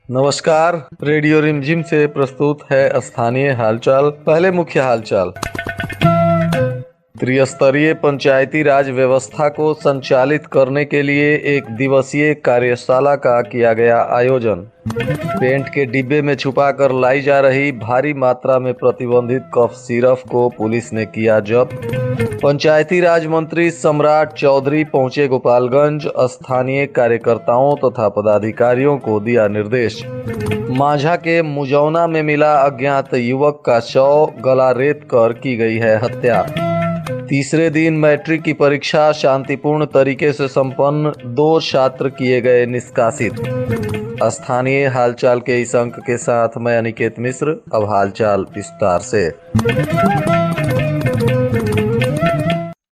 नमस्कार। रेडियो रिमझिम से प्रस्तुत है स्थानीय हालचाल। पहले मुख्य हालचाल। त्रिस्तरीय पंचायती राज व्यवस्था को संचालित करने के लिए एक दिवसीय कार्यशाला का किया गया आयोजन। पेंट के डिब्बे में छुपाकर लाई जा रही भारी मात्रा में प्रतिबंधित कफ सिरप को पुलिस ने किया जब्त। पंचायती राज मंत्री सम्राट चौधरी पहुंचे गोपालगंज, स्थानीय कार्यकर्ताओं तथा पदाधिकारियों को दिया निर्देश। माझा के मुजौना में मिला अज्ञात युवक का शव, गला रेत कर की गई है हत्या। तीसरे दिन मैट्रिक की परीक्षा शांतिपूर्ण तरीके से संपन्न, 2 छात्र किए गए निष्कासित। स्थानीय हालचाल के इस अंक के साथ मैं अनिकेत मिश्र। अब हालचाल विस्तार से।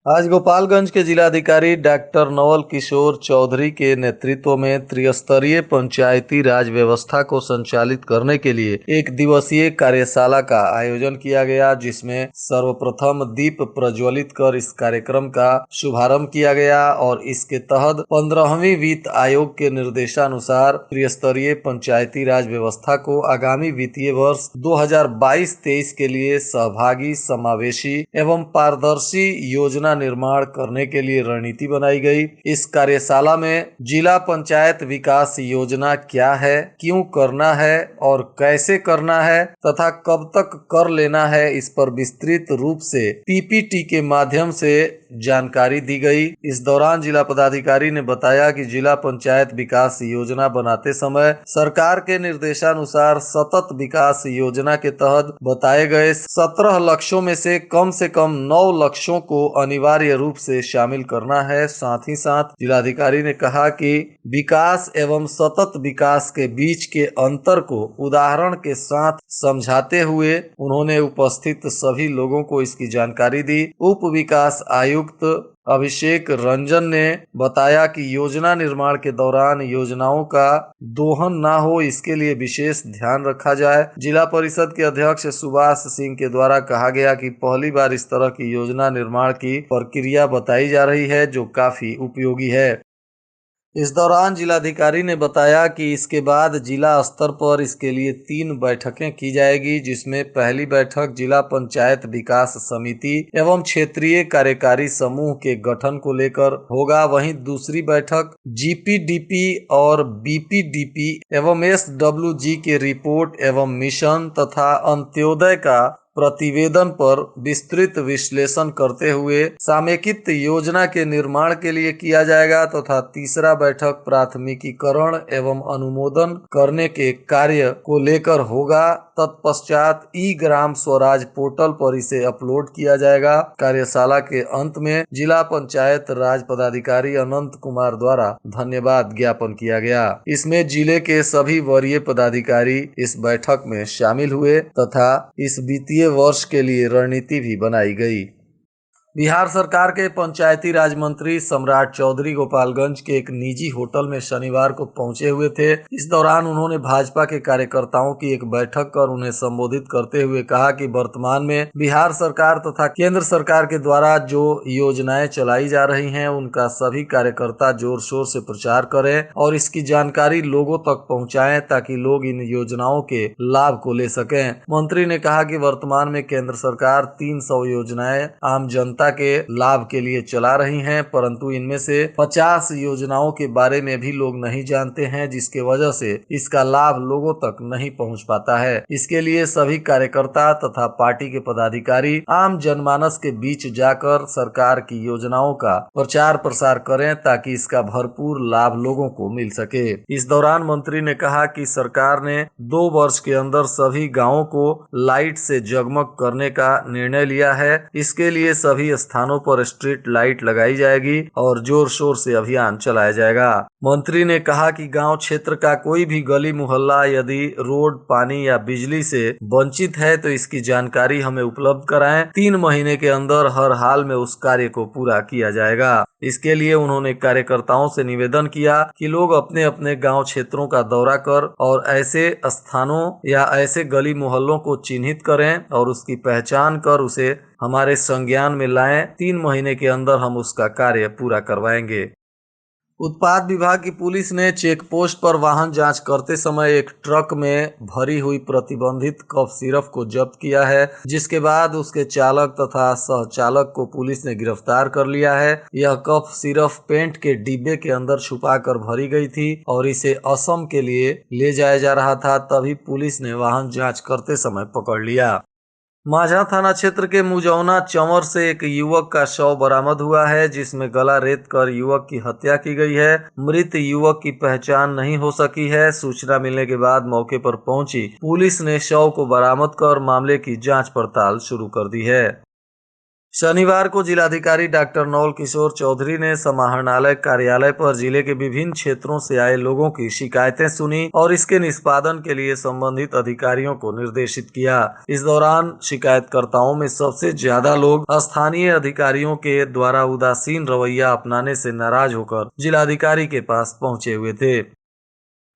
आज गोपालगंज के जिलाधिकारी डॉक्टर नवल किशोर चौधरी के नेतृत्व में त्रिस्तरीय पंचायती राज व्यवस्था को संचालित करने के लिए एक दिवसीय कार्यशाला का आयोजन किया गया, जिसमें सर्वप्रथम दीप प्रज्वलित कर इस कार्यक्रम का शुभारंभ किया गया और इसके तहत 15वीं वित्त आयोग के निर्देशानुसार त्रिस्तरीय पंचायती राज व्यवस्था को आगामी वित्तीय वर्ष 2022-23 के लिए सहभागी, समावेशी एवं पारदर्शी योजना निर्माण करने के लिए रणनीति बनाई गई। इस कार्यशाला में जिला पंचायत विकास योजना क्या है, क्यों करना है और कैसे करना है तथा कब तक कर लेना है, इस पर विस्तृत रूप से पीपीटी के माध्यम से जानकारी दी गई। इस दौरान जिला पदाधिकारी ने बताया कि जिला पंचायत विकास योजना बनाते समय सरकार के निर्देशानुसार सतत विकास योजना के तहत बताए गए 17 लक्ष्यों में से कम 9 लक्ष्यों को अनिवार्य रूप से शामिल करना है। साथ ही साथ जिलाधिकारी ने कहा कि विकास एवं सतत विकास के बीच के अंतर को उदाहरण के साथ समझाते हुए उन्होंने उपस्थित सभी लोगों को इसकी जानकारी दी। उप विकास आयुक्त अभिषेक रंजन ने बताया कि योजना निर्माण के दौरान योजनाओं का दोहन ना हो, इसके लिए विशेष ध्यान रखा जाए। जिला परिषद के अध्यक्ष सुभाष सिंह के द्वारा कहा गया कि पहली बार इस तरह की योजना निर्माण की प्रक्रिया बताई जा रही है, जो काफी उपयोगी है। इस दौरान जिलाधिकारी ने बताया कि इसके बाद जिला स्तर पर इसके लिए 3 बैठकें की जाएगी, जिसमें पहली बैठक जिला पंचायत विकास समिति एवं क्षेत्रीय कार्यकारी समूह के गठन को लेकर होगा। वहीं दूसरी बैठक जीपीडीपी और बीपीडीपी एवं एसडब्ल्यूजी के रिपोर्ट एवं मिशन तथा अंत्योदय का प्रतिवेदन पर विस्तृत विश्लेषण करते हुए समेकित योजना के निर्माण के लिए किया जाएगा तथा तीसरा बैठक प्राथमिकीकरण एवं अनुमोदन करने के कार्य को लेकर होगा। तत्पश्चात ई ग्राम स्वराज पोर्टल पर इसे अपलोड किया जाएगा। कार्यशाला के अंत में जिला पंचायत राज पदाधिकारी अनंत कुमार द्वारा धन्यवाद ज्ञापन किया गया। इसमें जिले के सभी वरीय पदाधिकारी इस बैठक में शामिल हुए तथा इस वित्तीय वर्ष के लिए रणनीति भी बनाई गई। बिहार सरकार के पंचायती राज मंत्री सम्राट चौधरी गोपालगंज के एक निजी होटल में शनिवार को पहुंचे हुए थे। इस दौरान उन्होंने भाजपा के कार्यकर्ताओं की एक बैठक कर उन्हें संबोधित करते हुए कहा कि वर्तमान में बिहार सरकार तथा केंद्र सरकार के द्वारा जो योजनाएं चलाई जा रही हैं, उनका सभी कार्यकर्ता जोर शोर से प्रचार करें और इसकी जानकारी लोगों तक पहुँचाएं ताकि लोग इन योजनाओं के लाभ को ले सकें। मंत्री ने कहा कि वर्तमान में केंद्र सरकार 300 योजनाएं आम जनता के लाभ के लिए चला रही हैं, परंतु इनमें से 50 योजनाओं के बारे में भी लोग नहीं जानते हैं, जिसके वजह से इसका लाभ लोगों तक नहीं पहुंच पाता है। इसके लिए सभी कार्यकर्ता तथा पार्टी के पदाधिकारी आम जनमानस के बीच जाकर सरकार की योजनाओं का प्रचार प्रसार करें ताकि इसका भरपूर लाभ लोगों को मिल सके। इस दौरान मंत्री ने कहा कि सरकार ने 2 वर्ष के अंदर सभी गाँवों को लाइट से जगमग करने का निर्णय लिया है। इसके लिए सभी स्थानों पर स्ट्रीट लाइट लगाई जाएगी और जोर शोर से अभियान चलाया जाएगा। मंत्री ने कहा कि गांव क्षेत्र का कोई भी गली मोहल्ला यदि रोड, पानी या बिजली से वंचित है तो इसकी जानकारी हमें उपलब्ध कराएं। 3 महीने के अंदर हर हाल में उस कार्य को पूरा किया जाएगा। इसके लिए उन्होंने कार्यकर्ताओं से निवेदन किया कि लोग अपने अपने गांव क्षेत्रों का दौरा कर और ऐसे स्थानों या ऐसे गली मोहल्लों को चिन्हित करें और उसकी पहचान कर उसे हमारे संज्ञान में लाएं। 3 महीने के अंदर हम उसका कार्य पूरा करवाएंगे। उत्पाद विभाग की पुलिस ने चेक पोस्ट पर वाहन जांच करते समय एक ट्रक में भरी हुई प्रतिबंधित कफ सिरप को जब्त किया है, जिसके बाद उसके चालक तथा सहचालक को पुलिस ने गिरफ्तार कर लिया है। यह कफ सिरप पेंट के डिब्बे के अंदर छुपाकर भरी गई थी और इसे असम के लिए ले जाया जा रहा था, तभी पुलिस ने वाहन जांच करते समय पकड़ लिया। माझा थाना क्षेत्र के मुजौना चंवर से एक युवक का शव बरामद हुआ है, जिसमें गला रेत कर युवक की हत्या की गई है। मृत युवक की पहचान नहीं हो सकी है। सूचना मिलने के बाद मौके पर पहुंची पुलिस ने शव को बरामद कर मामले की जांच पड़ताल शुरू कर दी है। शनिवार को जिलाधिकारी डॉक्टर नवल किशोर चौधरी ने समाहरणालय कार्यालय पर जिले के विभिन्न क्षेत्रों से आए लोगों की शिकायतें सुनी और इसके निष्पादन के लिए संबंधित अधिकारियों को निर्देशित किया। इस दौरान शिकायतकर्ताओं में सबसे ज्यादा लोग स्थानीय अधिकारियों के द्वारा उदासीन रवैया अपनाने से नाराज होकर जिलाधिकारी के पास पहुंचे हुए थे।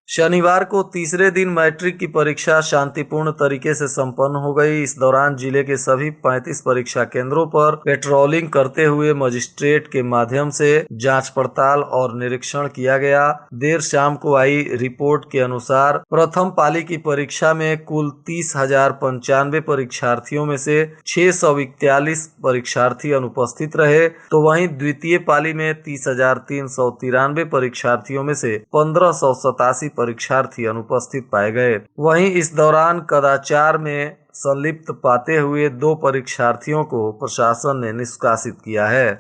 शनिवार को तीसरे दिन मैट्रिक की परीक्षा शांतिपूर्ण तरीके से संपन्न हो गई। इस दौरान जिले के सभी 35 परीक्षा केंद्रों पर पेट्रोलिंग करते हुए मजिस्ट्रेट के माध्यम से जांच पड़ताल और निरीक्षण किया गया। देर शाम को आई रिपोर्ट के अनुसार प्रथम पाली की परीक्षा में कुल 30,095 परीक्षार्थियों में से 641 परीक्षार्थी अनुपस्थित रहे, तो वहीं द्वितीय पाली में 30,393 परीक्षार्थियों में से 1587 परीक्षार्थी अनुपस्थित पाए गए। वहीं इस दौरान कदाचार में संलिप्त पाते हुए 2 परीक्षार्थियों को प्रशासन ने निष्कासित किया है।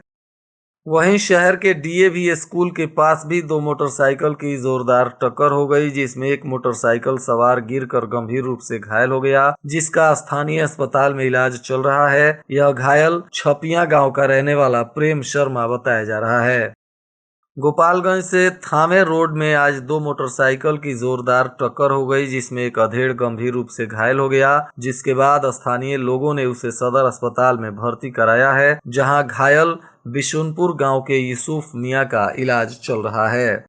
वहीं शहर के डीएवी स्कूल के पास भी 2 मोटरसाइकिल की जोरदार टक्कर हो गई, जिसमें एक मोटरसाइकिल सवार गिरकर गंभीर रूप से घायल हो गया, जिसका स्थानीय अस्पताल में इलाज चल रहा है। यह घायल छपिया गांव का रहने वाला प्रेम शर्मा बताया जा रहा है। गोपालगंज से थामे रोड में आज 2 मोटरसाइकिल की जोरदार टक्कर हो गई, जिसमें एक अधेड़ गंभीर रूप से घायल हो गया, जिसके बाद स्थानीय लोगों ने उसे सदर अस्पताल में भर्ती कराया है, जहां घायल बिशुनपुर गांव के यूसुफ मियां का इलाज चल रहा है।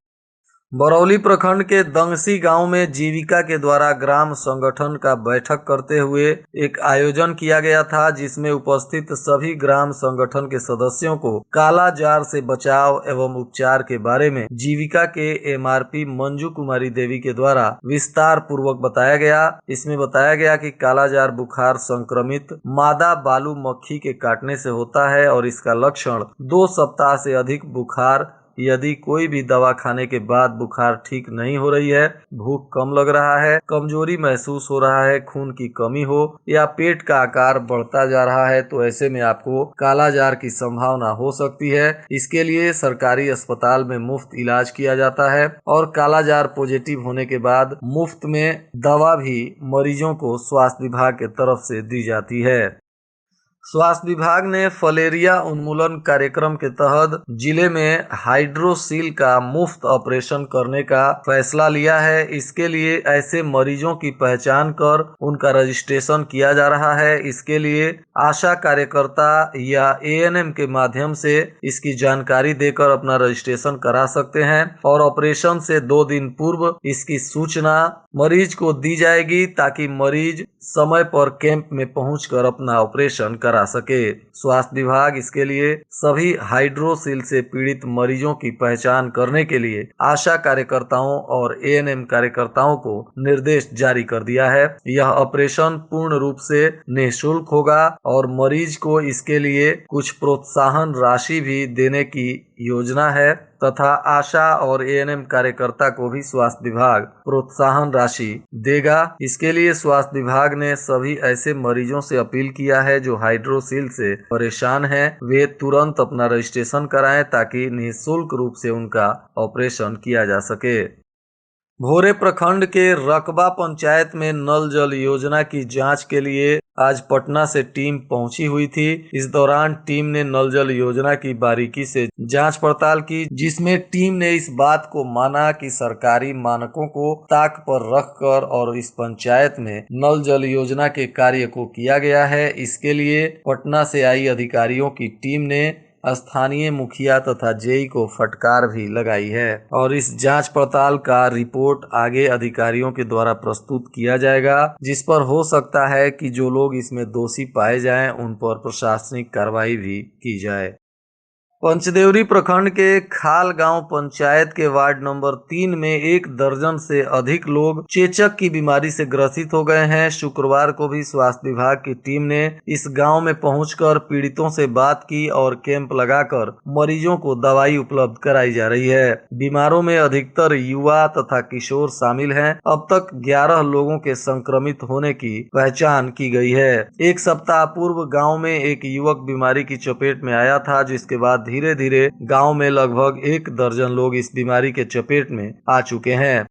बरौली प्रखंड के दंगसी गांव में जीविका के द्वारा ग्राम संगठन का बैठक करते हुए एक आयोजन किया गया था, जिसमें उपस्थित सभी ग्राम संगठन के सदस्यों को काला जार से बचाव एवं उपचार के बारे में जीविका के एमआरपी मंजू कुमारी देवी के द्वारा विस्तार पूर्वक बताया गया। इसमें बताया गया कि काला जार बुखार संक्रमित मादा बालू मक्खी के काटने से होता है और इसका लक्षण 2 सप्ताह से अधिक बुखार, यदि कोई भी दवा खाने के बाद बुखार ठीक नहीं हो रही है, भूख कम लग रहा है, कमजोरी महसूस हो रहा है, खून की कमी हो या पेट का आकार बढ़ता जा रहा है, तो ऐसे में आपको काला जार की संभावना हो सकती है। इसके लिए सरकारी अस्पताल में मुफ्त इलाज किया जाता है और काला जार पॉजिटिव होने के बाद मुफ्त में दवा भी मरीजों को स्वास्थ्य विभाग की तरफ से दी जाती है। स्वास्थ्य विभाग ने फलेरिया उन्मूलन कार्यक्रम के तहत जिले में हाइड्रोसील का मुफ्त ऑपरेशन करने का फैसला लिया है। इसके लिए ऐसे मरीजों की पहचान कर उनका रजिस्ट्रेशन किया जा रहा है। इसके लिए आशा कार्यकर्ता या एएनएम के माध्यम से इसकी जानकारी देकर अपना रजिस्ट्रेशन करा सकते हैं और ऑपरेशन से 2 दिन पूर्व इसकी सूचना मरीज को दी जाएगी, ताकि मरीज समय पर कैंप में पहुंचकर अपना ऑपरेशन करा सके। स्वास्थ्य विभाग इसके लिए सभी हाइड्रोसील से पीड़ित मरीजों की पहचान करने के लिए आशा कार्यकर्ताओं और एएनएम कार्यकर्ताओं को निर्देश जारी कर दिया है। यह ऑपरेशन पूर्ण रूप से निःशुल्क होगा और मरीज को इसके लिए कुछ प्रोत्साहन राशि भी देने की योजना है तथा आशा और एएनएम कार्यकर्ता को भी स्वास्थ्य विभाग प्रोत्साहन राशि देगा। इसके लिए स्वास्थ्य विभाग ने सभी ऐसे मरीजों से अपील किया है जो हाइड्रोसील से परेशान हैं, वे तुरंत अपना रजिस्ट्रेशन कराएं ताकि निःशुल्क रूप से उनका ऑपरेशन किया जा सके। भोरे प्रखंड के रकबा पंचायत में नल जल योजना की जांच के लिए आज पटना से टीम पहुंची हुई थी। इस दौरान टीम ने नल जल योजना की बारीकी से जांच पड़ताल की, जिसमें टीम ने इस बात को माना कि सरकारी मानकों को ताक पर रखकर और इस पंचायत में नल जल योजना के कार्य को किया गया है। इसके लिए पटना से आई अधिकारियों की टीम ने स्थानीय मुखिया तथा जेई को फटकार भी लगाई है और इस जांच पड़ताल का रिपोर्ट आगे अधिकारियों के द्वारा प्रस्तुत किया जाएगा, जिस पर हो सकता है कि जो लोग इसमें दोषी पाए जाएं उन पर प्रशासनिक कार्रवाई भी की जाए। पंचदेवरी प्रखंड के खाल गांव पंचायत के वार्ड नंबर 3 में 1 दर्जन से अधिक लोग चेचक की बीमारी से ग्रसित हो गए हैं। शुक्रवार को भी स्वास्थ्य विभाग की टीम ने इस गांव में पहुंचकर पीड़ितों से बात की और कैंप लगाकर मरीजों को दवाई उपलब्ध कराई जा रही है। बीमारों में अधिकतर युवा तथा किशोर शामिल हैं। अब तक 11 लोगों के संक्रमित होने की पहचान की गई है। एक सप्ताह पूर्व गाँव में एक युवक बीमारी की चपेट में आया था, जिसके बाद धीरे धीरे गांव में लगभग 1 दर्जन लोग इस बीमारी के चपेट में आ चुके हैं।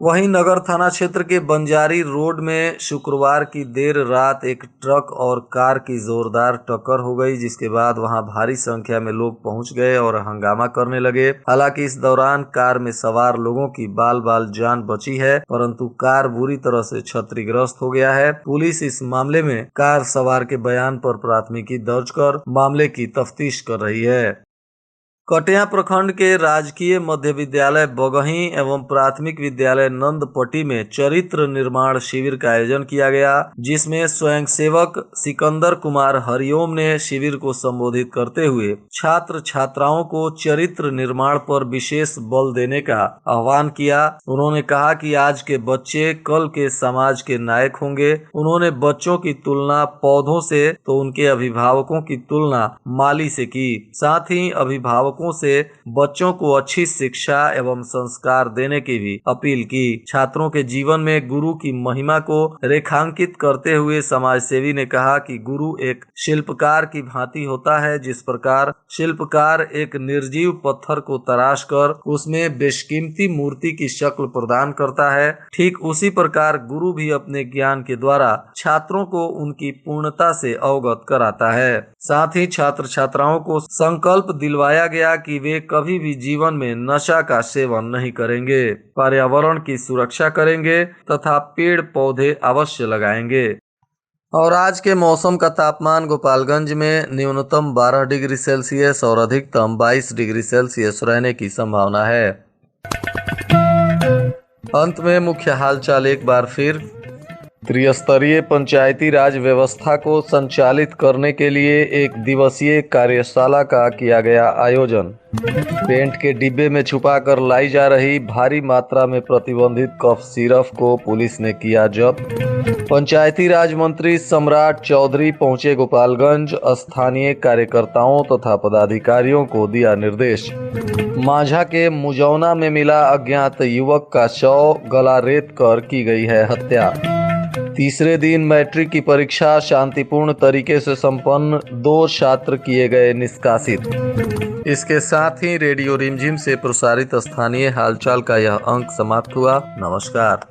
वहीं नगर थाना क्षेत्र के बंजारी रोड में शुक्रवार की देर रात एक ट्रक और कार की जोरदार टक्कर हो गई, जिसके बाद वहां भारी संख्या में लोग पहुंच गए और हंगामा करने लगे। हालांकि इस दौरान कार में सवार लोगों की बाल बाल जान बची है, परंतु कार बुरी तरह से क्षतिग्रस्त हो गया है। पुलिस इस मामले में कार सवार के बयान पर प्राथमिकी दर्ज कर मामले की तफ्तीश कर रही है। कटिया प्रखंड के राजकीय मध्य विद्यालय बगही एवं प्राथमिक विद्यालय नंदपट्टी में चरित्र निर्माण शिविर का आयोजन किया गया, जिसमें स्वयंसेवक सिकंदर कुमार हरिओम ने शिविर को संबोधित करते हुए छात्र छात्राओं को चरित्र निर्माण पर विशेष बल देने का आह्वान किया। उन्होंने कहा कि आज के बच्चे कल के समाज के नायक होंगे। उन्होंने बच्चों की तुलना पौधों से तो उनके अभिभावकों की तुलना माली से की। साथ ही अभिभावकों से बच्चों को अच्छी शिक्षा एवं संस्कार देने की भी अपील की। छात्रों के जीवन में गुरु की महिमा को रेखांकित करते हुए समाजसेवी ने कहा कि गुरु एक शिल्पकार की भांति होता है। जिस प्रकार शिल्पकार एक निर्जीव पत्थर को तराश कर उसमें बेशकीमती मूर्ति की शक्ल प्रदान करता है, ठीक उसी प्रकार गुरु भी अपने ज्ञान के द्वारा छात्रों को उनकी पूर्णता से अवगत कराता है। साथ ही छात्र छात्राओं को संकल्प दिलवाया गया कि वे कभी भी जीवन में नशा का सेवन नहीं करेंगे, पर्यावरण की सुरक्षा करेंगे तथा पेड़ पौधे अवश्य लगाएंगे। और आज के मौसम का तापमान गोपालगंज में न्यूनतम 12 डिग्री सेल्सियस और अधिकतम 22 डिग्री सेल्सियस रहने की संभावना है। अंत में मुख्य हालचाल एक बार फिर। त्रिस्तरीय पंचायती राज व्यवस्था को संचालित करने के लिए 1 दिवसीय कार्यशाला का किया गया आयोजन। पेंट के डिब्बे में छुपाकर लाई जा रही भारी मात्रा में प्रतिबंधित कफ सिरप को पुलिस ने किया जब्त। पंचायती राज मंत्री सम्राट चौधरी पहुंचे गोपालगंज, स्थानीय कार्यकर्ताओं तथा पदाधिकारियों को दिया निर्देश। माझा के मुजौना में मिला अज्ञात युवक का शव, गला रेत कर की गई है हत्या। तीसरे दिन मैट्रिक की परीक्षा शांतिपूर्ण तरीके से संपन्न, 2 छात्र किए गए निष्कासित। इसके साथ ही रेडियो रिमझिम से प्रसारित स्थानीय हालचाल का यह अंक समाप्त हुआ। नमस्कार।